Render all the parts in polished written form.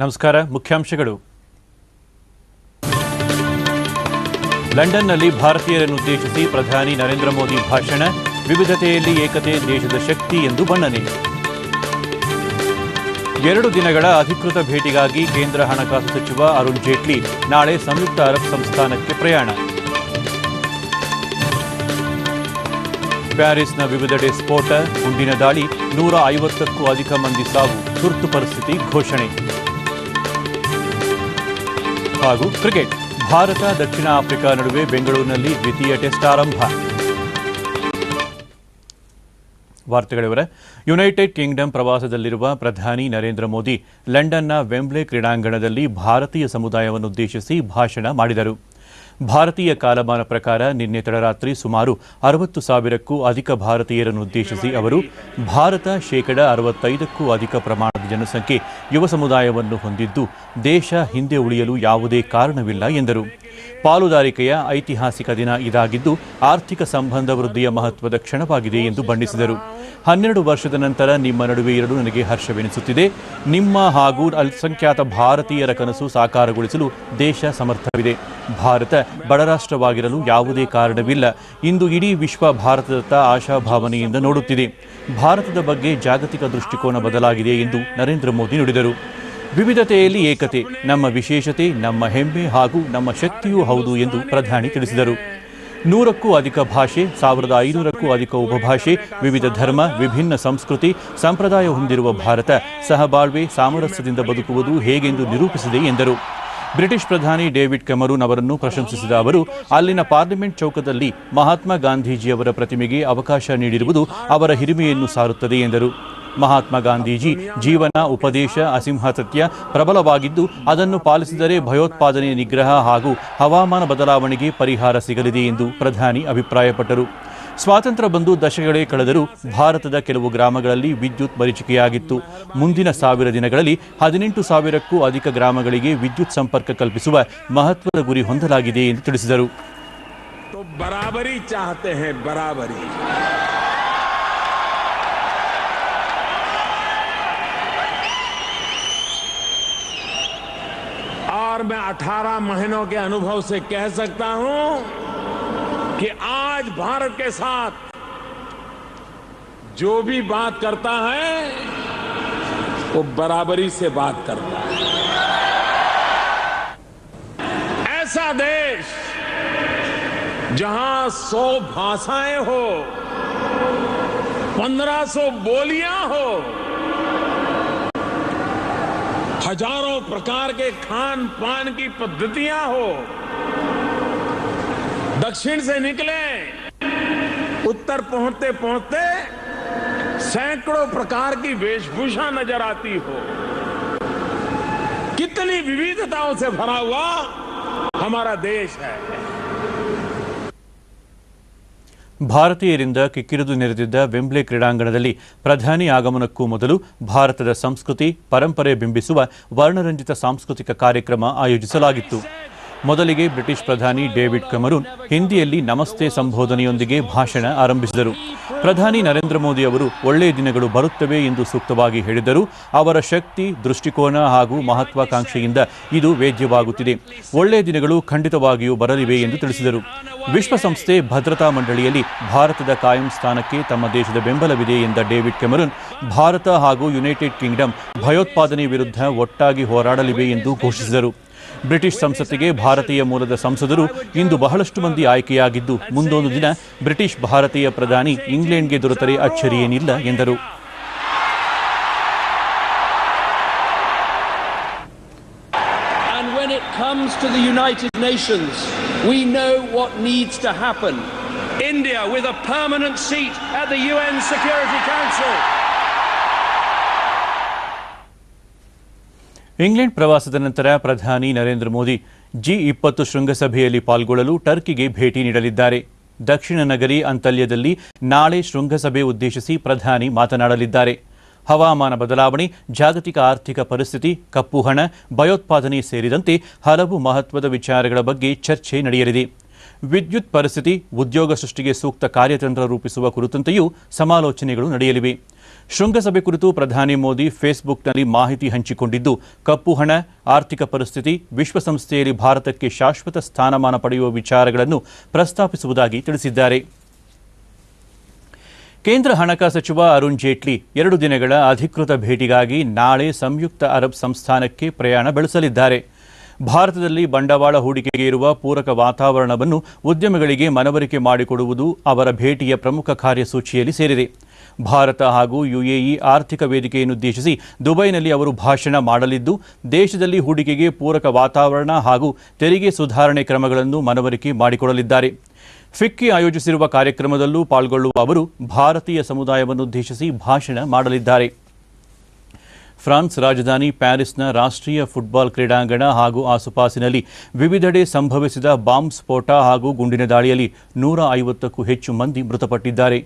ನಮಸ್ಕಾರ. ಮುಖ್ಯಾಂಶಗಳು. ಲಂಡನ್ನಲ್ಲಿ ಭಾರತೀಯರನ್ನುದ್ದೇಶಿಸಿ ಪ್ರಧಾನಿ ನರೇಂದ್ರ ಮೋದಿ ಭಾಷಣ. ವಿವಿಧತೆಯಲ್ಲಿ ಏಕತೆ ದೇಶದ ಶಕ್ತಿ ಎಂದು ಬಣ್ಣನೆ. 2 ದಿನಗಳ ಅಧಿಕೃತ ಭೇಟಿಗಾಗಿ ಕೇಂದ್ರ ಹಣಕಾಸು ಸಚಿವ ಅರುಣ್ ಜೇಟ್ಲಿ ನಾಳೆ ಸಂಯುಕ್ತ ಅರಬ್ ಸಂಸ್ಥಾನಕ್ಕೆ ಪ್ರಯಾಣ. ಪ್ಯಾರಿಸ್ನ ವಿವಿಧೆಡೆ ಸ್ಫೋಟ, ಗುಂಡಿನ ದಾಳಿ, 150ಕ್ಕೂ ಅಧಿಕ ಮಂದಿ ಸಾವು, ತುರ್ತು ಪರಿಸ್ಥಿತಿ ಘೋಷಣೆ. ಹಾಗೂ ಕ್ರಿಕೆಟ್, ಭಾರತ ದಕ್ಷಿಣ ಆಫ್ರಿಕಾ ನಡುವೆ ಬೆಂಗಳೂರಿನಲ್ಲಿ ದ್ವಿತೀಯ ಟೆಸ್ಟ್ ಆರಂಭ. ವಾರ್ತೆಗಳ ವಿವರ. ಯುನೈಟೆಡ್ ಕಿಂಗ್ಡಮ್ ಪ್ರವಾಸದಲ್ಲಿರುವ ಪ್ರಧಾನಿ ನರೇಂದ್ರ ಮೋದಿ ಲಂಡನ್ನ ವೆಂಬ್ಲೆ ಕ್ರೀಡಾಂಗಣದಲ್ಲಿ ಭಾರತೀಯ ಸಮುದಾಯವನ್ನುದ್ದೇಶಿಸಿ ಭಾಷಣ ಮಾಡಿದರು. ಭಾರತೀಯ ಕಾಲಮಾನ ಪ್ರಕಾರ ನಿನ್ನೆ ತಡರಾತ್ರಿ ಸುಮಾರು 60,000ಕ್ಕೂ ಅಧಿಕ ಭಾರತೀಯರನ್ನುದ್ದೇಶಿಸಿ ಅವರು ಭಾರತ ಶೇಕಡ 65ಕ್ಕೂ ಅಧಿಕ ಪ್ರಮಾಣದ ಜನಸಂಖ್ಯೆ ಯುವ ಸಮುದಾಯವನ್ನು ಹೊಂದಿದ್ದು ದೇಶ ಹಿಂದೆ ಉಳಿಯಲು ಯಾವುದೇ ಕಾರಣವಿಲ್ಲ ಎಂದರು. ಪಾಲುದಾರಿಕೆಯ ಐತಿಹಾಸಿಕ ದಿನ ಇದಾಗಿದ್ದು ಆರ್ಥಿಕ ಸಂಬಂಧ ವೃದ್ಧಿಯ ಮಹತ್ವದ ಕ್ಷಣವಾಗಿದೆ ಎಂದು ಬಣ್ಣಿಸಿದರು. 12 ವರ್ಷದ ನಂತರ ನಿಮ್ಮ ನಡುವೆ ಇರಲು ನನಗೆ ಹರ್ಷವೆನಿಸುತ್ತಿದೆ. ನಿಮ್ಮ ಹಾಗೂ ಅಲ್ಪಸಂಖ್ಯಾತ ಭಾರತೀಯರ ಕನಸು ಸಾಕಾರಗೊಳಿಸಲು ದೇಶ ಸಮರ್ಥವಿದೆ. ಭಾರತ ಬಡರಾಷ್ಟ್ರವಾಗಿರಲು ಯಾವುದೇ ಕಾರಣವಿಲ್ಲ. ಇಂದು ಇಡೀ ವಿಶ್ವ ಭಾರತದತ್ತ ಆಶಾಭಾವನೆಯಿಂದ ನೋಡುತ್ತಿದೆ. ಭಾರತದ ಬಗ್ಗೆ ಜಾಗತಿಕ ದೃಷ್ಟಿಕೋನ ಬದಲಾಗಿದೆ ಎಂದು ನರೇಂದ್ರ ಮೋದಿ ನುಡಿದರು. ವಿವಿಧತೆಯಲ್ಲಿ ಏಕತೆ ನಮ್ಮ ವಿಶೇಷತೆ, ನಮ್ಮ ಹೆಮ್ಮೆ ಹಾಗೂ ನಮ್ಮ ಶಕ್ತಿಯೂ ಹೌದು ಎಂದು ಪ್ರಧಾನಿ ತಿಳಿಸಿದರು. 100ಕ್ಕೂ ಅಧಿಕ ಭಾಷೆ, 1500ಕ್ಕೂ ಅಧಿಕ ಉಪಭಾಷೆ, ವಿವಿಧ ಧರ್ಮ, ವಿಭಿನ್ನ ಸಂಸ್ಕೃತಿ, ಸಂಪ್ರದಾಯ ಹೊಂದಿರುವ ಭಾರತ ಸಹಬಾಳ್ವೆ, ಸಾಮರಸ್ಯದಿಂದ ಬದುಕುವುದು ಹೇಗೆಂದು ನಿರೂಪಿಸಿದೆ ಎಂದರು. ಬ್ರಿಟಿಷ್ ಪ್ರಧಾನಿ ಡೇವಿಡ್ ಕೆಮರೂನ್ ಅವರನ್ನು ಪ್ರಶಂಸಿಸಿದ ಅವರು ಅಲ್ಲಿನ ಪಾರ್ಲಿಮೆಂಟ್ ಚೌಕದಲ್ಲಿ ಮಹಾತ್ಮ ಗಾಂಧೀಜಿಯವರ ಪ್ರತಿಮೆಗೆ ಅವಕಾಶ ನೀಡಿರುವುದು ಅವರ ಹಿರಿಮೆಯನ್ನು ಸಾರುತ್ತದೆ ಎಂದರು. ಮಹಾತ್ಮ ಗಾಂಧೀಜಿ ಜೀವನ, ಉಪದೇಶ ಅಸಿಂಹಸತ್ಯ ಪ್ರಬಲವಾಗಿದ್ದು ಅದನ್ನು ಪಾಲಿಸಿದರೆ ಭಯೋತ್ಪಾದನೆ ನಿಗ್ರಹ ಹಾಗೂ ಹವಾಮಾನ ಬದಲಾವಣೆಗೆ ಪರಿಹಾರ ಸಿಗಲಿದೆ ಎಂದು ಪ್ರಧಾನಿ ಅಭಿಪ್ರಾಯಪಟ್ಟರು. ಸ್ವಾತಂತ್ರ್ಯ ಬಂದು ದಶಕಗಳೇ ಕಳೆದರೂ ಭಾರತದ ಕೆಲವು ಗ್ರಾಮಗಳಲ್ಲಿ ವಿದ್ಯುತ್ ಮರೀಚಿಕೆಯಾಗಿತ್ತು. ಮುಂದಿನ 1000 ದಿನಗಳಲ್ಲಿ 18,000ಕ್ಕೂ ಅಧಿಕ ಗ್ರಾಮಗಳಿಗೆ ವಿದ್ಯುತ್ ಸಂಪರ್ಕ ಕಲ್ಪಿಸುವ ಮಹತ್ವದ ಗುರಿ ಹೊಂದಲಾಗಿದೆ ಎಂದು ತಿಳಿಸಿದರು. और मैं 18 महीनों के अनुभव से कह सकता हूं कि आज भारत के साथ जो भी बात करता है वो बराबरी से बात करता है. ऐसा देश जहां 100 भाषाएं हो, 1500 बोलियां हो, हजारों प्रकार के खान पान की पद्धतियां हो, दक्षिण से निकले उत्तर पहुंचते पहुंचते सैकड़ों प्रकार की वेशभूषा नजर आती हो, कितनी विविधताओं से भरा हुआ हमारा देश है. ಭಾರತೀಯರಿಂದ ಕಿಕ್ಕಿರಿದು ನೆರೆದಿದ್ದ ವೆಂಬ್ಲೆ ಕ್ರೀಡಾಂಗಣದಲ್ಲಿ ಪ್ರಧಾನಿ ಆಗಮನಕ್ಕೂ ಮೊದಲು ಭಾರತದ ಸಂಸ್ಕೃತಿ, ಪರಂಪರೆ ಬಿಂಬಿಸುವ ವರ್ಣರಂಜಿತ ಸಾಂಸ್ಕೃತಿಕ ಕಾರ್ಯಕ್ರಮ ಆಯೋಜಿಸಲಾಗಿತ್ತು. ಮೊದಲಿಗೆ ಬ್ರಿಟಿಷ್ ಪ್ರಧಾನಿ ಡೇವಿಡ್ ಕೆಮರೂನ್ ಹಿಂದಿಯಲ್ಲಿ ನಮಸ್ತೆ ಸಂಬೋಧನೆಯೊಂದಿಗೆ ಭಾಷಣ ಆರಂಭಿಸಿದರು. ಪ್ರಧಾನಿ ನರೇಂದ್ರ ಮೋದಿ ಅವರು ಒಳ್ಳೆಯ ದಿನಗಳು ಬರುತ್ತವೆ ಎಂದು ಸೂಕ್ತವಾಗಿ ಹೇಳಿದರು. ಅವರ ಶಕ್ತಿ, ದೃಷ್ಟಿಕೋನ ಹಾಗೂ ಮಹತ್ವಾಕಾಂಕ್ಷೆಯಿಂದ ಇದು ವೇದ್ಯವಾಗುತ್ತಿದೆ. ಒಳ್ಳೆಯ ದಿನಗಳು ಖಂಡಿತವಾಗಿಯೂ ಬರಲಿವೆ ಎಂದು ತಿಳಿಸಿದರು. ವಿಶ್ವಸಂಸ್ಥೆ ಭದ್ರತಾ ಮಂಡಳಿಯಲ್ಲಿ ಭಾರತದ ಕಾಯಂ ಸ್ಥಾನಕ್ಕೆ ತಮ್ಮ ದೇಶದ ಬೆಂಬಲವಿದೆ ಎಂದ ಡೇವಿಡ್ ಕೆಮರೂನ್ ಭಾರತ ಹಾಗೂ ಯುನೈಟೆಡ್ ಕಿಂಗ್ಡಮ್ ಭಯೋತ್ಪಾದನೆ ವಿರುದ್ಧ ಒಟ್ಟಾಗಿ ಹೋರಾಡಲಿವೆ ಎಂದು ಘೋಷಿಸಿದರು. ಬ್ರಿಟಿಷ್ ಸಂಸತ್ತಿಗೆ ಭಾರತೀಯ ಮೂಲದ ಸಂಸದರು ಇಂದು ಬಹಳಷ್ಟು ಮಂದಿ ಆಯ್ಕೆಯಾಗಿದ್ದು ಮುಂದೊಂದು ದಿನ ಬ್ರಿಟಿಷ್ ಭಾರತೀಯ ಪ್ರಧಾನಿ ಇಂಗ್ಲೆಂಡ್ಗೆ ದೊರೆತರೆ ಅಚ್ಚರಿಯೇನಿಲ್ಲ ಎಂದರು. And when it comes to the United Nations, we know what needs to happen. India with a permanent seat at the UN Security Council. England ಪ್ರವಾಸದ ನಂತರ ಪ್ರಧಾನಿ ನರೇಂದ್ರ ಮೋದಿ G20 ಶೃಂಗಸಭೆಯಲ್ಲಿ ಪಾಲ್ಗೊಳ್ಳಲು ಟರ್ಕಿಗೆ ಭೇಟಿ ನೀಡಲಿದ್ದಾರೆ. ದಕ್ಷಿಣ ನಗರಿ ಅಂತಲ್ಯದಲ್ಲಿ ನಾಳೆ ಶೃಂಗಸಭೆ ಉದ್ದೇಶಿಸಿ ಪ್ರಧಾನಿ ಮಾತನಾಡಲಿದ್ದಾರೆ. ಹವಾಮಾನ ಬದಲಾವಣೆ, ಜಾಗತಿಕ ಆರ್ಥಿಕ ಪರಿಸ್ಥಿತಿ, ಕಪ್ಪು ಹಣ, ಭಯೋತ್ಪಾದನೆ ಸೇರಿದಂತೆ ಹಲವು ಮಹತ್ವದ ವಿಚಾರಗಳ ಬಗ್ಗೆ ಚರ್ಚೆ ನಡೆಯಲಿದೆ. ವಿದ್ಯುತ್ ಪರಿಸ್ಥಿತಿ, ಉದ್ಯೋಗ ಸೃಷ್ಟಿಗೆ ಸೂಕ್ತ ಕಾರ್ಯತಂತ್ರ ರೂಪಿಸುವ ಕುರಿತಂತೆಯೂ ಸಮಾಲೋಚನೆಗಳು ನಡೆಯಲಿವೆ. ಶೃಂಗಸಭೆ ಕುರಿತು ಪ್ರಧಾನಿ ಮೋದಿ ಫೇಸ್ಬುಕ್ನಲ್ಲಿ ಮಾಹಿತಿ ಹಂಚಿಕೊಂಡಿದ್ದು, ಕಪ್ಪು ಹಣ, ಆರ್ಥಿಕ ಪರಿಸ್ಥಿತಿ, ವಿಶ್ವಸಂಸ್ಥೆಯಲ್ಲಿ ಭಾರತಕ್ಕೆ ಶಾಶ್ವತ ಸ್ಥಾನಮಾನ ಪಡೆಯುವ ವಿಚಾರಗಳನ್ನು ಪ್ರಸ್ತಾಪಿಸುವುದಾಗಿ ತಿಳಿಸಿದ್ದಾರೆ. ಕೇಂದ್ರ ಹಣಕಾಸು ಸಚಿವ ಅರುಣ್ ಜೇಟ್ಲಿ 2 ದಿನಗಳ ಅಧಿಕೃತ ಭೇಟಿಗಾಗಿ ನಾಳೆ ಸಂಯುಕ್ತ ಅರಬ್ ಸಂಸ್ಥಾನಕ್ಕೆ ಪ್ರಯಾಣ ಬೆಳೆಸಲಿದ್ದಾರೆ. ಭಾರತದಲ್ಲಿ ಬಂಡವಾಳ ಹೂಡಿಕೆಗೆ ಇರುವ ಪೂರಕ ವಾತಾವರಣವನ್ನು ಉದ್ಯಮಿಗಳಿಗೆ ಮನವರಿಕೆ ಮಾಡಿಕೊಡುವುದು ಅವರ ಭೇಟಿಯ ಪ್ರಮುಖ ಕಾರ್ಯಸೂಚಿಯಲ್ಲಿ ಸೇರಿದೆ. ಭಾರತ ಹಾಗೂ ಯುಎಇ ಆರ್ಥಿಕ ವೇದಿಕೆಯನ್ನುದ್ದೇಶಿಸಿ ದುಬೈನಲ್ಲಿ ಅವರು ಭಾಷಣ ಮಾಡಲಿದ್ದು, ದೇಶದಲ್ಲಿ ಹೂಡಿಕೆಗೆ ಪೂರಕ ವಾತಾವರಣ ಹಾಗೂ ತೆರಿಗೆ ಸುಧಾರಣೆ ಕ್ರಮಗಳನ್ನು ಮನವರಿಕೆ ಮಾಡಿಕೊಡಲಿದ್ದಾರೆ. ಫಿಕ್ಕಿ ಆಯೋಜಿಸಿರುವ ಕಾರ್ಯಕ್ರಮದಲ್ಲೂ ಪಾಲ್ಗೊಳ್ಳುವ ಅವರು ಭಾರತೀಯ ಸಮುದಾಯವನ್ನುದ್ದೇಶಿಸಿ ಭಾಷಣ ಮಾಡಲಿದ್ದಾರೆ. ಫ್ರಾನ್ಸ್ ರಾಜಧಾನಿ ಪ್ಯಾರಿಸ್ನ ರಾಷ್ಟ್ರೀಯ ಫುಟ್ಬಾಲ್ ಕ್ರೀಡಾಂಗಣ ಹಾಗೂ ಆಸುಪಾಸಿನಲ್ಲಿ ವಿವಿಧೆಡೆ ಸಂಭವಿಸಿದ ಬಾಂಬ್ ಸ್ಫೋಟ ಹಾಗೂ ಗುಂಡಿನ ದಾಳಿಯಲ್ಲಿ 150ಕ್ಕೂ ಹೆಚ್ಚು ಮಂದಿ ಮೃತಪಟ್ಟಿದ್ದಾರೆ.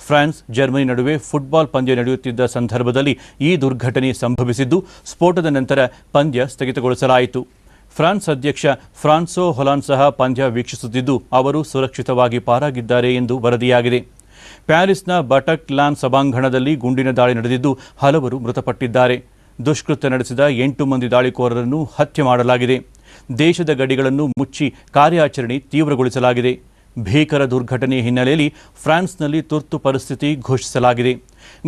ಫ್ರಾನ್ಸ್, ಜರ್ಮನಿ ನಡುವೆ ಫುಟ್ಬಾಲ್ ಪಂದ್ಯ ನಡೆಯುತ್ತಿದ್ದ ಸಂದರ್ಭದಲ್ಲಿ ಈ ದುರ್ಘಟನೆ ಸಂಭವಿಸಿದ್ದು, ಸ್ಫೋಟದ ನಂತರ ಪಂದ್ಯ ಸ್ಥಗಿತಗೊಳಿಸಲಾಯಿತು. ಫ್ರಾನ್ಸ್ ಅಧ್ಯಕ್ಷ ಫ್ರಾನ್ಸೋ ಹೊಲಾಂಡ್ ಸಹ ಪಂದ್ಯ ವೀಕ್ಷಿಸುತ್ತಿದ್ದು, ಅವರು ಸುರಕ್ಷಿತವಾಗಿ ಪಾರಾಗಿದ್ದಾರೆ ಎಂದು ವರದಿಯಾಗಿದೆ. ಪ್ಯಾರಿಸ್ನ ಬಟಕ್ಲಾನ್ ಸಭಾಂಗಣದಲ್ಲಿ ಗುಂಡಿನ ದಾಳಿ ನಡೆದಿದ್ದು, ಹಲವರು ಮೃತಪಟ್ಟಿದ್ದಾರೆ. ದುಷ್ಕೃತ್ಯ ನಡೆಸಿದ 8 ಮಂದಿ ದಾಳಿಕೋರರನ್ನು ಹತ್ಯೆ ಮಾಡಲಾಗಿದೆ. ದೇಶದ ಗಡಿಗಳನ್ನು ಮುಚ್ಚಿ ಕಾರ್ಯಾಚರಣೆ ತೀವ್ರಗೊಳಿಸಲಾಗಿದೆ. ಭೀಕರ ದುರ್ಘಟನೆ ಹಿನ್ನೆಲೆಯಲ್ಲಿ ಫ್ರಾನ್ಸ್ನಲ್ಲಿ ತುರ್ತು ಪರಿಸ್ಥಿತಿ ಘೋಷಿಸಲಾಗಿದೆ.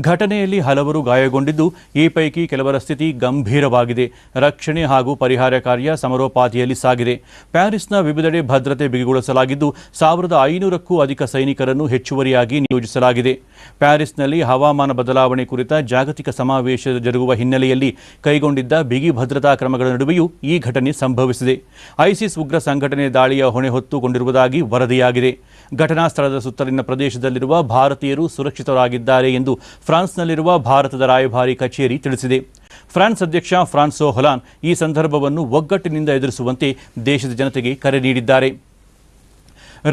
ಘಟನೆಯಲ್ಲಿ ಹಲವರು ಗಾಯಗೊಂಡಿದ್ದು, ಈ ಪೈಕಿ ಕೆಲವರ ಸ್ಥಿತಿ ಗಂಭೀರವಾಗಿದೆ. ರಕ್ಷಣೆ ಹಾಗೂ ಪರಿಹಾರ ಕಾರ್ಯ ಸಮರೋಪಾದಿಯಲ್ಲಿ ಸಾಗಿದೆ. ಪ್ಯಾರಿಸ್ನ ವಿವಿಧೆಡೆ ಭದ್ರತೆ ಬಿಗಿಗೊಳಿಸಲಾಗಿದ್ದು, 1500ಕ್ಕೂ ಅಧಿಕ ಸೈನಿಕರನ್ನು ಹೆಚ್ಚುವರಿಯಾಗಿ ನಿಯೋಜಿಸಲಾಗಿದೆ. ಪ್ಯಾರಿಸ್ನಲ್ಲಿ ಹವಾಮಾನ ಬದಲಾವಣೆ ಕುರಿತ ಜಾಗತಿಕ ಸಮಾವೇಶ ಜರುಗುವ ಹಿನ್ನೆಲೆಯಲ್ಲಿ ಕೈಗೊಂಡಿದ್ದ ಬಿಗಿ ಭದ್ರತಾ ಕ್ರಮಗಳ ನಡುವೆಯೂ ಈ ಘಟನೆ ಸಂಭವಿಸಿದೆ. ಐಸಿಸ್ ಉಗ್ರ ಸಂಘಟನೆ ದಾಳಿಯ ಹೊಣೆ ಹೊತ್ತುಕೊಂಡಿರುವುದಾಗಿ ವರದಿಯಾಗಿದೆ. ಘಟನಾ ಸ್ಥಳದ ಸುತ್ತಲಿನ ಪ್ರದೇಶದಲ್ಲಿರುವ ಭಾರತೀಯರು ಸುರಕ್ಷಿತರಾಗಿದ್ದಾರೆ ಎಂದು ಫ್ರಾನ್ಸ್ನಲ್ಲಿರುವ ಭಾರತದ ರಾಯಭಾರಿ ಕಚೇರಿ ತಿಳಿಸಿದೆ. ಫ್ರಾನ್ಸ್ ಅಧ್ಯಕ್ಷ ಫ್ರಾನ್ಸೋ ಹೊಲಾಂಡ್ ಈ ಸಂದರ್ಭವನ್ನು ಒಗ್ಗಟ್ಟಿನಿಂದ ಎದುರಿಸುವಂತೆ ದೇಶದ ಜನತೆಗೆ ಕರೆ ನೀಡಿದ್ದಾರೆ.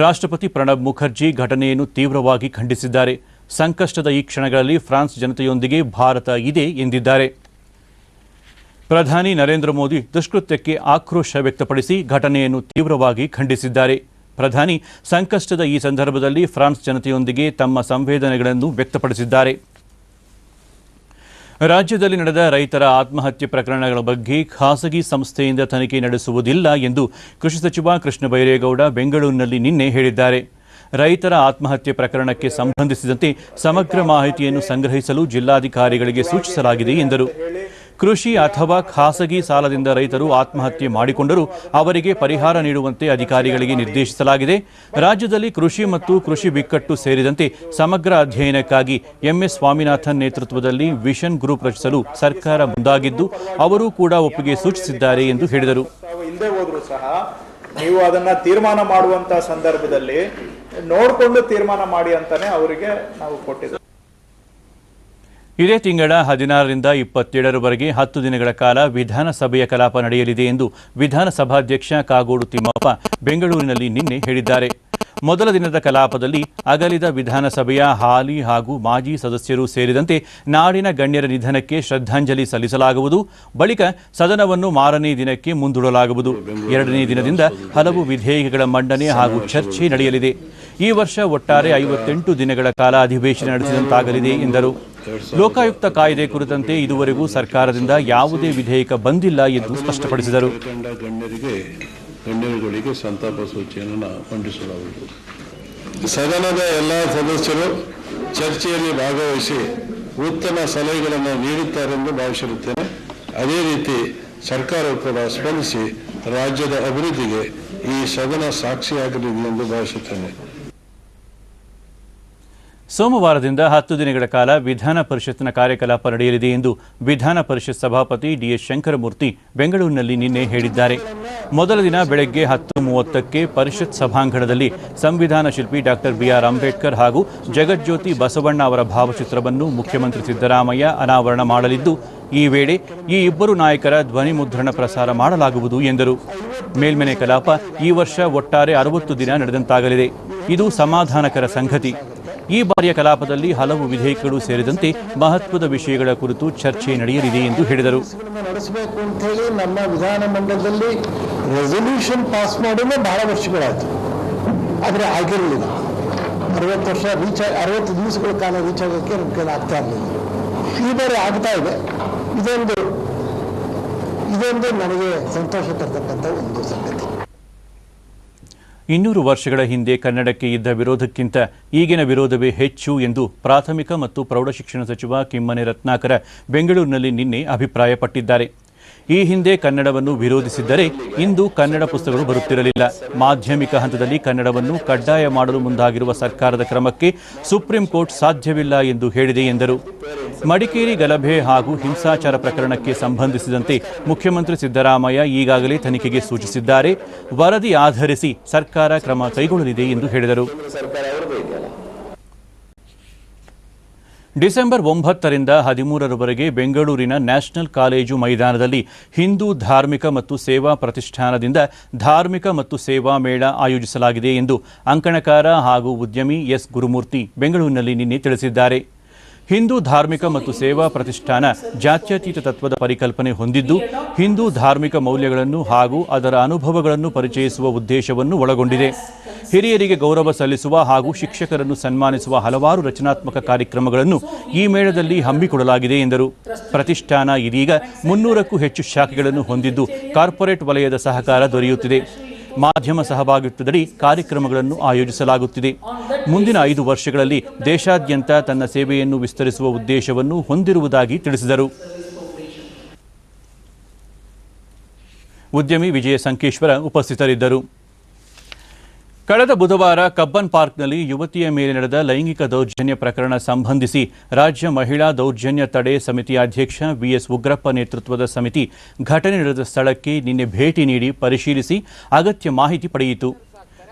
ರಾಷ್ಟ್ರಪತಿ ಪ್ರಣಬ್ ಮುಖರ್ಜಿ ಘಟನೆಯನ್ನು ತೀವ್ರವಾಗಿ ಖಂಡಿಸಿದ್ದಾರೆ. ಸಂಕಷ್ಟದ ಈ ಕ್ಷಣಗಳಲ್ಲಿ ಫ್ರಾನ್ಸ್ ಜನತೆಯೊಂದಿಗೆ ಭಾರತ ಇದೆ ಎಂದಿದ್ದಾರೆ. ಪ್ರಧಾನಿ ನರೇಂದ್ರ ಮೋದಿ ದುಷ್ಕೃತ್ಯಕ್ಕೆ ಆಕ್ರೋಶ ವ್ಯಕ್ತಪಡಿಸಿ ಘಟನೆಯನ್ನು ತೀವ್ರವಾಗಿ ಖಂಡಿಸಿದ್ದಾರೆ. ಪ್ರಧಾನಿ ಸಂಕಷ್ಟದ ಈ ಸಂದರ್ಭದಲ್ಲಿ ಫ್ರಾನ್ಸ್ ಜನತೆಯೊಂದಿಗೆ ತಮ್ಮ ಸಂವೇದನೆಗಳನ್ನು ವ್ಯಕ್ತಪಡಿಸಿದ್ದಾರೆ. ರಾಜ್ಯದಲ್ಲಿ ನಡೆದ ರೈತರ ಆತ್ಮಹತ್ಯೆ ಪ್ರಕರಣಗಳ ಬಗ್ಗೆ ಖಾಸಗಿ ಸಂಸ್ಥೆಯಿಂದ ತನಿಖೆ ನಡೆಸುವುದಿಲ್ಲ ಎಂದು ಕೃಷಿ ಸಚಿವ ಕೃಷ್ಣ ಬೈರೇಗೌಡ ಬೆಂಗಳೂರಿನಲ್ಲಿ ನಿನ್ನೆ ಹೇಳಿದ್ದಾರೆ. ರೈತರ ಆತ್ಮಹತ್ಯೆ ಪ್ರಕರಣಕ್ಕೆ ಸಂಬಂಧಿಸಿದಂತೆ ಸಮಗ್ರ ಮಾಹಿತಿಯನ್ನು ಸಂಗ್ರಹಿಸಲು ಜಿಲ್ಲಾಧಿಕಾರಿಗಳಿಗೆ ಸೂಚಿಸಲಾಗಿದೆ ಎಂದರು. ಕೃಷಿ ಅಥವಾ ಖಾಸಗಿ ಸಾಲದಿಂದ ರೈತರು ಆತ್ಮಹತ್ಯೆ ಮಾಡಿಕೊಂಡರೂ ಅವರಿಗೆ ಪರಿಹಾರ ನೀಡುವಂತೆ ಅಧಿಕಾರಿಗಳಿಗೆ ನಿರ್ದೇಶಿಸಲಾಗಿದೆ. ರಾಜ್ಯದಲ್ಲಿ ಕೃಷಿ ಮತ್ತು ಕೃಷಿ ಬಿಕ್ಕಟ್ಟು ಸೇರಿದಂತೆ ಸಮಗ್ರ ಅಧ್ಯಯನಕ್ಕಾಗಿ ಎಂಎಸ್ ಸ್ವಾಮಿನಾಥನ್ ನೇತೃತ್ವದಲ್ಲಿ ವಿಷನ್ ಗ್ರೂಪ್ ರಚಿಸಲು ಸರ್ಕಾರ ಮುಂದಾಗಿದ್ದು, ಅವರು ಕೂಡ ಒಪ್ಪಿಗೆ ಸೂಚಿಸಿದ್ದಾರೆ ಎಂದು ಹೇಳಿದರು. ನೀವು ಅದನ್ನ ತೀರ್ಮಾನ ಮಾಡುವಂತ ಸಂದರ್ಭದಲ್ಲಿ ನೋಡಿಕೊಂಡು ತೀರ್ಮಾನ ಮಾಡಿ ಅಂತಾನೆ ಅವರಿಗೆ ನಾವು ಕೊಟ್ಟಿದ್ದೇವೆ. ಇದೇ ತಿಂಗಳ 16ರಿಂದ 27ರವರೆಗೆ 10 ದಿನಗಳ ಕಾಲ ವಿಧಾನಸಭೆಯ ಕಲಾಪ ನಡೆಯಲಿದೆ ಎಂದು ವಿಧಾನಸಭಾಧ್ಯಕ್ಷ ಕಾಗೋಡು ತಿಮ್ಮಪ್ಪ ಬೆಂಗಳೂರಿನಲ್ಲಿ ನಿನ್ನೆ ಹೇಳಿದ್ದಾರೆ. ಮೊದಲ ದಿನದ ಕಲಾಪದಲ್ಲಿ ಅಗಲಿದ ವಿಧಾನಸಭೆಯ ಹಾಲಿ ಹಾಗೂ ಮಾಜಿ ಸದಸ್ಯರು ಸೇರಿದಂತೆ ನಾಡಿನ ಗಣ್ಯರ ನಿಧನಕ್ಕೆ ಶ್ರದ್ಧಾಂಜಲಿ ಸಲ್ಲಿಸಲಾಗುವುದು. ಬಳಿಕ ಸದನವನ್ನು ಮಾರನೇ ದಿನಕ್ಕೆ ಮುಂದೂಡಲಾಗುವುದು. 2ನೇ ದಿನದಿಂದ ಹಲವು ವಿಧೇಯಕಗಳ ಮಂಡನೆ ಹಾಗೂ ಚರ್ಚೆ ನಡೆಯಲಿದೆ. ಈ ವರ್ಷ ಒಟ್ಟಾರೆ 58 ದಿನಗಳ ಕಾಲ ಅಧಿವೇಶನ ನಡೆಸಿದಂತಾಗಲಿದೆ ಎಂದರು. ಲೋಕಾಯುಕ್ತ ಕಾಯ್ದೆ ಕುರಿತಂತೆ ಇದುವರೆಗೂ ಸರ್ಕಾರದಿಂದ ಯಾವುದೇ ವಿಧೇಯಕ ಬಂದಿಲ್ಲ ಎಂದು ಸ್ಪಷ್ಟಪಡಿಸಿದರು. ಗಣ್ಯರುಗಳಿಗೆ ಸಂತಾಪ ಸೂಚನೆಯನ್ನು ಮಂಡಿಸಲಾಗುವುದು. ಸದನದ ಎಲ್ಲ ಸದಸ್ಯರು ಚರ್ಚೆಯಲ್ಲಿ ಭಾಗವಹಿಸಿ ಉತ್ತಮ ಸಲಹೆಗಳನ್ನು ನೀಡುತ್ತಾರೆಂದು ಭಾವಿಸಿರುತ್ತೇನೆ. ಅದೇ ರೀತಿ ಸರ್ಕಾರ ಕೂಡ ಸ್ಪಂದಿಸಿ ರಾಜ್ಯದ ಅಭಿವೃದ್ಧಿಗೆ ಈ ಸದನ ಸಾಕ್ಷಿಯಾಗಲಿದೆ ಎಂದು ಭಾವಿಸುತ್ತೇನೆ. ಸೋಮವಾರದಿಂದ 10 ದಿನಗಳ ಕಾಲ ವಿಧಾನ ಪರಿಷತ್ನ ಕಾರ್ಯಕಲಾಪ ನಡೆಯಲಿದೆ ಎಂದು ವಿಧಾನ ಪರಿಷತ್ ಸಭಾಪತಿ ಡಿಎಸ್ ಶಂಕರಮೂರ್ತಿ ಬೆಂಗಳೂರಿನಲ್ಲಿ ನಿನ್ನೆ ಹೇಳಿದ್ದಾರೆ. ಮೊದಲ ದಿನ ಬೆಳಗ್ಗೆ 10:30ಕ್ಕೆ ಪರಿಷತ್ ಸಭಾಂಗಣದಲ್ಲಿ ಸಂವಿಧಾನ ಶಿಲ್ಪಿ ಡಾಕ್ಟರ್ ಬಿಆರ್ ಅಂಬೇಡ್ಕರ್ ಹಾಗೂ ಜಗಜ್ಯೋತಿ ಬಸವಣ್ಣ ಅವರ ಭಾವಚಿತ್ರವನ್ನು ಮುಖ್ಯಮಂತ್ರಿ ಸಿದ್ದರಾಮಯ್ಯ ಅನಾವರಣ ಮಾಡಲಿದ್ದು, ಈ ವೇಳೆ ಈ ಇಬ್ಬರು ನಾಯಕರ ಧ್ವನಿ ಮುದ್ರಣ ಪ್ರಸಾರ ಮಾಡಲಾಗುವುದು ಎಂದರು. ಮೇಲ್ಮನೆ ಕಲಾಪ ಈ ವರ್ಷ ಒಟ್ಟಾರೆ 60 ದಿನ ನಡೆದಂತಾಗಲಿದೆ. ಇದು ಸಮಾಧಾನಕರ ಸಂಗತಿ. ಈ ಬಾರಿಯ ಕಲಾಪದಲ್ಲಿ ಹಲವು ವಿಧೇಯಕಗಳು ಸೇರಿದಂತೆ ಮಹತ್ವದ ವಿಷಯಗಳ ಕುರಿತು ಚರ್ಚೆ ನಡೆಯಲಿದೆ ಎಂದು ಹೇಳಿದರು. ನಡೆಸಬೇಕು ಅಂತ ಹೇಳಿ ನಮ್ಮ ವಿಧಾನಮಂಡಲದಲ್ಲಿ ರೆಸಲ್ಯೂಷನ್ ಪಾಸ್ ಮಾಡಿದ್ರೆ ಬಹಳ ವರ್ಷಗಳಾಯಿತು. ಆದರೆ ಆಗಿರಲಿಲ್ಲ. 60 ವರ್ಷ 60 ದಿವಸಗಳ ಕಾಲ ರೀಚ್ ಆಗೋಕ್ಕೆ ನಮ್ಮ ಕೈಲಿ ಆಗ್ತಾ ಇರಲಿಲ್ಲ. ಈ ಬಾರಿ ಆಗ್ತಾ ಇದೆ. ಇದೊಂದು ನನಗೆ ಸಂತೋಷ ತರ್ತಕ್ಕಂಥ ಒಂದು ಸಂಗತಿ. 200 ವರ್ಷಗಳ ಹಿಂದೆ ಕನ್ನಡಕ್ಕೆ ಇದ್ದ ವಿರೋಧಕ್ಕಿಂತ ಈಗಿನ ವಿರೋಧವೇ ಹೆಚ್ಚು ಎಂದು ಪ್ರಾಥಮಿಕ ಮತ್ತು ಪ್ರೌಢಶಿಕ್ಷಣ ಸಚಿವ ಕಿಮ್ಮನೆ ರತ್ನಾಕರ ಬೆಂಗಳೂರಿನಲ್ಲಿ ನಿನ್ನೆ ಅಭಿಪ್ರಾಯಪಟ್ಟಿದ್ದಾರೆ. ಈ ಹಿಂದೆ ಕನ್ನಡವನ್ನು ವಿರೋಧಿಸಿದ್ದರೆ ಇಂದು ಕನ್ನಡ ಪುಸ್ತಕಗಳು ಬರುತ್ತಿರಲಿಲ್ಲ. ಮಾಧ್ಯಮಿಕ ಹಂತದಲ್ಲಿ ಕನ್ನಡವನ್ನು ಕಡ್ಡಾಯ ಮಾಡಲು ಮುಂದಾಗಿರುವ ಸರ್ಕಾರದ ಕ್ರಮಕ್ಕೆ ಸುಪ್ರೀಂ ಕೋರ್ಟ್ ಸಾಧ್ಯವಿಲ್ಲ ಎಂದು ಹೇಳಿದೆ ಎಂದರು. ಮಡಿಕೇರಿ ಗಲಭೆ ಹಾಗೂ ಹಿಂಸಾಚಾರ ಪ್ರಕರಣಕ್ಕೆ ಸಂಬಂಧಿಸಿದಂತೆ ಮುಖ್ಯಮಂತ್ರಿ ಸಿದ್ದರಾಮಯ್ಯ ಈಗಾಗಲೇ ತನಿಖೆಗೆ ಸೂಚಿಸಿದ್ದಾರೆ. ವರದಿ ಆಧರಿಸಿ ಸರ್ಕಾರ ಕ್ರಮ ಕೈಗೊಳ್ಳಲಿದೆ ಎಂದು ಹೇಳಿದರು. ಡಿಸೆಂಬರ್ 9ರಿಂದ 13ರವರೆಗೆ ಬೆಂಗಳೂರಿನ ನ್ಯಾಷನಲ್ ಕಾಲೇಜು ಮೈದಾನದಲ್ಲಿ ಹಿಂದೂ ಧಾರ್ಮಿಕ ಮತ್ತು ಸೇವಾ ಪ್ರತಿಷ್ಠಾನದಿಂದ ಧಾರ್ಮಿಕ ಮತ್ತು ಸೇವಾ ಮೇಳ ಆಯೋಜಿಸಲಾಗಿದೆ ಎಂದು ಅಂಕಣಕಾರ ಹಾಗೂ ಉದ್ಯಮಿ ಎಸ್ ಗುರುಮೂರ್ತಿ ಬೆಂಗಳೂರಿನಲ್ಲಿ ನಿನ್ನೆ ತಿಳಿಸಿದ್ದಾರೆ. ಹಿಂದೂ ಧಾರ್ಮಿಕ ಮತ್ತು ಸೇವಾ ಪ್ರತಿಷ್ಠಾನ ಜಾತ್ಯತೀತ ತತ್ವದ ಪರಿಕಲ್ಪನೆ ಹೊಂದಿದ್ದು ಹಿಂದೂ ಧಾರ್ಮಿಕ ಮೌಲ್ಯಗಳನ್ನು ಹಾಗೂ ಅದರ ಅನುಭವಗಳನ್ನು ಪರಿಚಯಿಸುವ ಉದ್ದೇಶವನ್ನು ಒಳಗೊಂಡಿದೆ. ಹಿರಿಯರಿಗೆ ಗೌರವ ಸಲ್ಲಿಸುವ ಹಾಗೂ ಶಿಕ್ಷಕರನ್ನು ಸನ್ಮಾನಿಸುವ ಹಲವಾರು ರಚನಾತ್ಮಕ ಕಾರ್ಯಕ್ರಮಗಳನ್ನು ಈ ಮೇಳದಲ್ಲಿ ಹಮ್ಮಿಕೊಳ್ಳಲಾಗಿದೆ ಎಂದರು. ಪ್ರತಿಷ್ಠಾನ ಇದೀಗ 300ಕ್ಕೂ ಹೆಚ್ಚು ಶಾಖೆಗಳನ್ನು ಹೊಂದಿದ್ದು ಕಾರ್ಪೊರೇಟ್ ವಲಯದ ಸಹಕಾರ ದೊರೆಯುತ್ತಿದೆ. ಮಾಧ್ಯಮ ಸಹಭಾಗಿತ್ವದಡಿ ಕಾರ್ಯಕ್ರಮಗಳನ್ನು ಆಯೋಜಿಸಲಾಗುತ್ತಿದೆ. ಮುಂದಿನ 5 ವರ್ಷಗಳಲ್ಲಿ ದೇಶಾದ್ಯಂತ ತನ್ನ ಸೇವೆಯನ್ನು ವಿಸ್ತರಿಸುವ ಉದ್ದೇಶವನ್ನು ಹೊಂದಿರುವುದಾಗಿ ತಿಳಿಸಿದರು. ಉದ್ಯಮಿ ವಿಜಯ ಸಂಕೇಶ್ವರ ಉಪಸ್ಥಿತರಿದ್ದರು. ಕಳೆದ ಬುಧವಾರ ಕಬ್ಬನ್ ಪಾರ್ಕ್ನಲ್ಲಿ ಯುವತಿಯ ಮೇಲೆ ನಡೆದ ಲೈಂಗಿಕ ದೌರ್ಜನ್ಯ ಪ್ರಕರಣ ಸಂಬಂಧಿಸಿ ರಾಜ್ಯ ಮಹಿಳಾ ದೌರ್ಜನ್ಯ ತಡೆ ಸಮಿತಿ ಅಧ್ಯಕ್ಷ ವಿಎಸ್ ಉಗ್ರಪ್ಪ ನೇತೃತ್ವದ ಸಮಿತಿ ಘಟನೆ ನಡೆದ ಸ್ಥಳಕ್ಕೆ ನಿನ್ನೆ ಭೇಟಿ ನೀಡಿ ಪರಿಶೀಲಿಸಿ ಅಗತ್ಯ ಮಾಹಿತಿ ಪಡೆಯಿತು.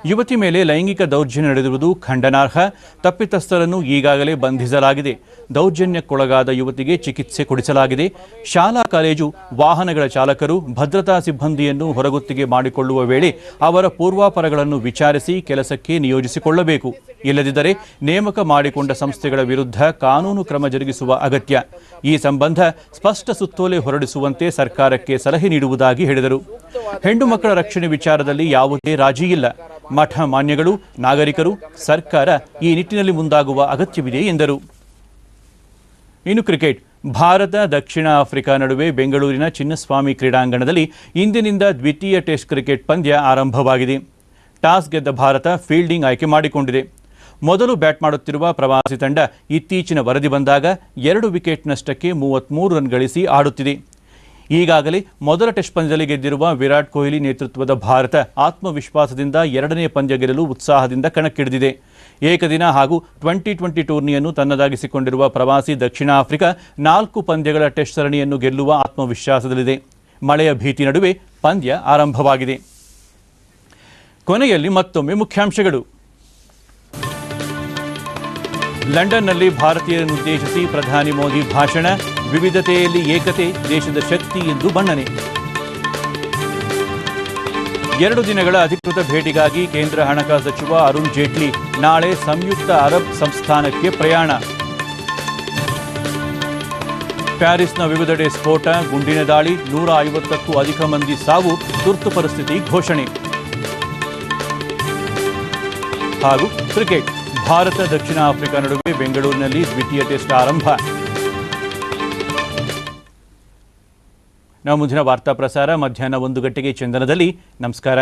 ಯುವತಿ ಮೇಲೆ ಲೈಂಗಿಕ ದೌರ್ಜನ್ಯ ನಡೆದಿರುವುದು ಖಂಡನಾರ್ಹ. ತಪ್ಪಿತಸ್ಥರನ್ನು ಈಗಾಗಲೇ ಬಂಧಿಸಲಾಗಿದೆ. ದೌರ್ಜನ್ಯಕ್ಕೊಳಗಾದ ಯುವತಿಗೆ ಚಿಕಿತ್ಸೆ ಕೊಡಿಸಲಾಗಿದೆ. ಶಾಲಾ ಕಾಲೇಜು ವಾಹನಗಳ ಚಾಲಕರು ಭದ್ರತಾ ಸಿಬ್ಬಂದಿಯನ್ನು ಹೊರಗುತ್ತಿಗೆ ಮಾಡಿಕೊಳ್ಳುವ ವೇಳೆ ಅವರ ಪೂರ್ವಾಪರಗಳನ್ನು ವಿಚಾರಿಸಿ ಕೆಲಸಕ್ಕೆ ನಿಯೋಜಿಸಿಕೊಳ್ಳಬೇಕು. ಇಲ್ಲದಿದ್ದರೆ ನೇಮಕ ಮಾಡಿಕೊಂಡ ಸಂಸ್ಥೆಗಳ ವಿರುದ್ಧ ಕಾನೂನು ಕ್ರಮ ಜರುಗಿಸುವ ಅಗತ್ಯ. ಈ ಸಂಬಂಧ ಸ್ಪಷ್ಟ ಸುತ್ತೋಲೆ ಹೊರಡಿಸುವಂತೆ ಸರ್ಕಾರಕ್ಕೆ ಸಲಹೆ ನೀಡುವುದಾಗಿ ಹೇಳಿದರು. ಹೆಣ್ಣು ಮಕ್ಕಳ ರಕ್ಷಣೆ ವಿಚಾರದಲ್ಲಿ ಯಾವುದೇ ರಾಜಿ ಇಲ್ಲ. ಮಠ ಮಾನ್ಯಗಳು, ನಾಗರಿಕರು, ಸರ್ಕಾರ ಈ ನಿಟ್ಟಿನಲ್ಲಿ ಮುಂದಾಗುವ ಅಗತ್ಯವಿದೆ ಎಂದರು. ಇನ್ನು ಕ್ರಿಕೆಟ್. ಭಾರತ ದಕ್ಷಿಣ ಆಫ್ರಿಕಾ ನಡುವೆ ಬೆಂಗಳೂರಿನ ಚಿನ್ನಸ್ವಾಮಿ ಕ್ರೀಡಾಂಗಣದಲ್ಲಿ ಇಂದಿನಿಂದ ದ್ವಿತೀಯ ಟೆಸ್ಟ್ ಕ್ರಿಕೆಟ್ ಪಂದ್ಯ ಆರಂಭವಾಗಿದೆ. ಟಾಸ್ ಗೆದ್ದ ಭಾರತ ಫೀಲ್ಡಿಂಗ್ ಆಯ್ಕೆ ಮಾಡಿಕೊಂಡಿದೆ. ಮೊದಲು ಬ್ಯಾಟ್ ಮಾಡುತ್ತಿರುವ ಪ್ರವಾಸಿ ತಂಡ ಇತ್ತೀಚಿನ ವರದಿ ಬಂದಾಗ 2 ವಿಕೆಟ್ ನಷ್ಟಕ್ಕೆ 33 ರನ್ ಗಳಿಸಿ ಆಡುತ್ತಿದೆ. ಈಗಾಗಲೇ ಮೊದಲ ಟೆಸ್ಟ್ ಪಂದ್ಯದಲ್ಲಿ ಗೆದ್ದಿರುವ ವಿರಾಟ್ ಕೊಹ್ಲಿ ನೇತೃತ್ವದ ಭಾರತ ಆತ್ಮವಿಶ್ವಾಸದಿಂದ 2ನೇ ಪಂದ್ಯ ಗೆಲ್ಲಲು ಉತ್ಸಾಹದಿಂದ ಕಣಕ್ಕಿಳಿದಿದೆ. ಏಕದಿನ ಹಾಗೂ 2020 ಟೂರ್ನಿಯನ್ನು ತನ್ನದಾಗಿಸಿಕೊಂಡಿರುವ ಪ್ರವಾಸಿ ದಕ್ಷಿಣ ಆಫ್ರಿಕಾ 4 ಪಂದ್ಯಗಳ ಟೆಸ್ಟ್ ಸರಣಿಯನ್ನು ಗೆಲ್ಲುವ ಆತ್ಮವಿಶ್ವಾಸದಲ್ಲಿದೆ. ಮಳೆಯ ಭೀತಿ ನಡುವೆ ಪಂದ್ಯ ಆರಂಭವಾಗಿದೆ. ಕೊನೆಯಲ್ಲಿ ಮತ್ತೊಮ್ಮೆ ಮುಖ್ಯಾಂಶಗಳು. ಲಂಡನ್ನಲ್ಲಿ ಭಾರತೀಯರನ್ನುದ್ದೇಶಿಸಿ ಪ್ರಧಾನಿ ಮೋದಿ ಭಾಷಣ. ವಿವಿಧತೆಯಲ್ಲಿ ಏಕತೆ ದೇಶದ ಶಕ್ತಿ ಎಂದು ಬಣ್ಣನೆ. 2 ದಿನಗಳ ಅಧಿಕೃತ ಭೇಟಿಗಾಗಿ ಕೇಂದ್ರ ಹಣಕಾಸು ಸಚಿವ ಅರುಣ್ ಜೇಟ್ಲಿ ನಾಳೆ ಸಂಯುಕ್ತ ಅರಬ್ ಸಂಸ್ಥಾನಕ್ಕೆ ಪ್ರಯಾಣ. ಪ್ಯಾರಿಸ್ನ ವಿವಿಧೆಡೆ ಸ್ಫೋಟ, ಗುಂಡಿನ ದಾಳಿ, 150ಕ್ಕೂ ಅಧಿಕ ಮಂದಿ ಸಾವು, ತುರ್ತು ಪರಿಸ್ಥಿತಿ ಘೋಷಣೆ. ಹಾಗೂ ಕ್ರಿಕೆಟ್. ಭಾರತ ದಕ್ಷಿಣ ಆಫ್ರಿಕಾ ನಡುವೆ ಬೆಂಗಳೂರಿನಲ್ಲಿ ದ್ವಿತೀಯ ಟೆಸ್ಟ್ ಆರಂಭ. ನಾವು ಮುಂದಿನ ವಾರ್ತಾ ಪ್ರಸಾರ ಮಧ್ಯಾಹ್ನ 1 ಗಂಟೆಗೆ ಚಂದನದಲ್ಲಿ. ನಮಸ್ಕಾರ.